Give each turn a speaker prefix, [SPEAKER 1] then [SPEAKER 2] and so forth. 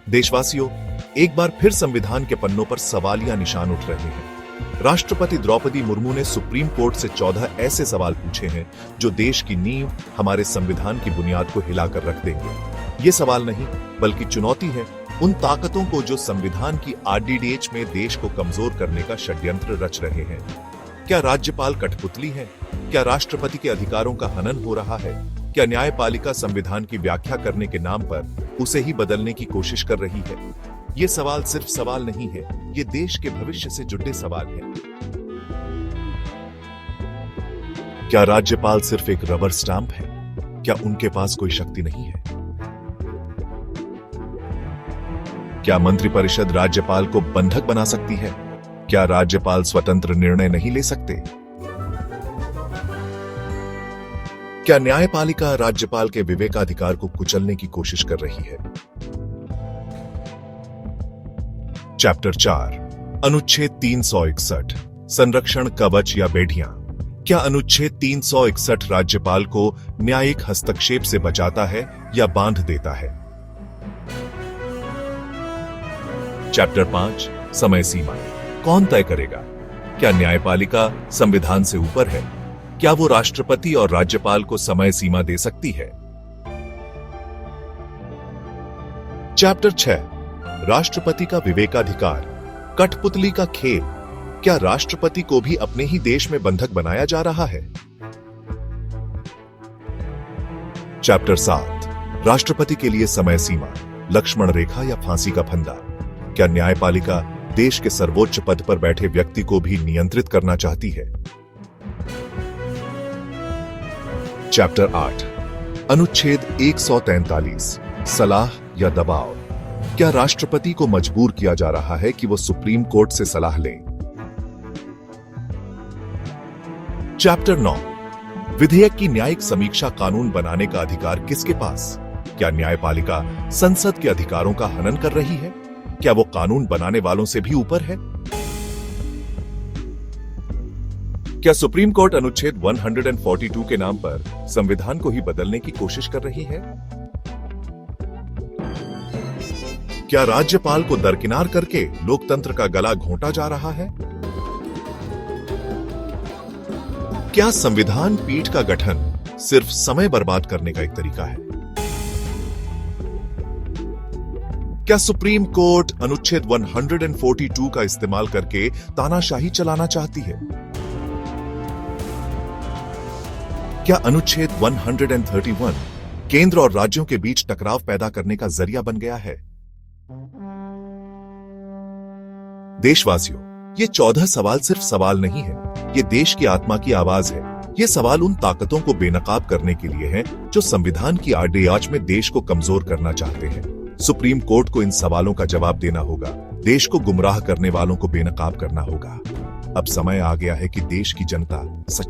[SPEAKER 1] देशवासियों, एक बार फिर संविधान के पन्नों पर सवालिया निशान उठ रहे हैं। राष्ट्रपति द्रौपदी मुर्मू ने सुप्रीम कोर्ट से 14 ऐसे सवाल पूछे हैं जो देश की नींव, हमारे संविधान की बुनियाद को हिलाकर रख देंगे। ये सवाल नहीं बल्कि चुनौती है उन ताकतों को जो संविधान की आरडीडीएच में देश को कमजोर करने का षड्यंत्र रच रहे हैं। क्या राज्यपाल कठपुतली है? क्या राष्ट्रपति के अधिकारों का हनन हो रहा है? क्या न्यायपालिका संविधान की व्याख्या करने के नाम पर उसे ही बदलने की कोशिश कर रही है? ये सवाल सिर्फ सवाल नहीं है, ये देश के भविष्य से जुड़े सवाल हैं। क्या राज्यपाल सिर्फ एक रबर स्टाम्प है? क्या उनके पास कोई शक्ति नहीं है? क्या मंत्रिपरिषद राज्यपाल को बंधक बना सकती है? क्या राज्यपाल स्वतंत्र निर्णय नहीं ले सकते? क्या न्यायपालिका राज्यपाल के विवेकाधिकार को कुचलने की कोशिश कर रही है? चैप्टर 4 अनुच्छेद 361 संरक्षण कवच या बेड़ियां। क्या अनुच्छेद 361 राज्यपाल को न्यायिक हस्तक्षेप से बचाता है या बांध देता है? चैप्टर 5 समय सीमा कौन तय करेगा? क्या न्यायपालिका संविधान से ऊपर है? क्या वो राष्ट्रपति और राज्यपाल को समय सीमा दे सकती है? चैप्टर 6 राष्ट्रपति का विवेकाधिकार, कठपुतली का खेल। क्या राष्ट्रपति को भी अपने ही देश में बंधक बनाया जा रहा है? चैप्टर 7 राष्ट्रपति के लिए समय सीमा, लक्ष्मण रेखा या फांसी का फंदा। क्या न्यायपालिका देश के सर्वोच्च पद पर बैठे व्यक्ति को भी नियंत्रित करना चाहती है? चैप्टर 8 अनुच्छेद 143 सलाह या दबाव। क्या राष्ट्रपति को मजबूर किया जा रहा है कि वो सुप्रीम कोर्ट से सलाह लें? चैप्टर 9 विधेयक की न्यायिक समीक्षा कानून बनाने का अधिकार किसके पास? क्या न्यायपालिका संसद के अधिकारों का हनन कर रही है? क्या वो कानून बनाने वालों से भी ऊपर है? क्या सुप्रीम कोर्ट अनुच्छेद 142 के नाम पर संविधान को ही बदलने की कोशिश कर रही है? क्या राज्यपाल को दरकिनार करके लोकतंत्र का गला घोंटा जा रहा है? क्या संविधान पीठ का गठन सिर्फ समय बर्बाद करने का एक तरीका है? क्या सुप्रीम कोर्ट अनुच्छेद 142 का इस्तेमाल करके तानाशाही चलाना चाहती है? क्या अनुच्छेद 131 केंद्र और राज्यों के बीच टकराव पैदा करने का जरिया बन गया है? देशवासियों, ये 14 सवाल सिर्फ सवाल नहीं है, ये देश की आत्मा की आवाज है। ये सवाल उन ताकतों को बेनकाब करने के लिए हैं जो संविधान की आरडीआच में देश को कमजोर करना चाहते हैं। सुप्रीम कोर्ट को इन सवालों का जवाब देना होगा। देश को गुमराह करने वालों को बेनकाब करना होगा। अब समय आ गया है कि देश की जनता सच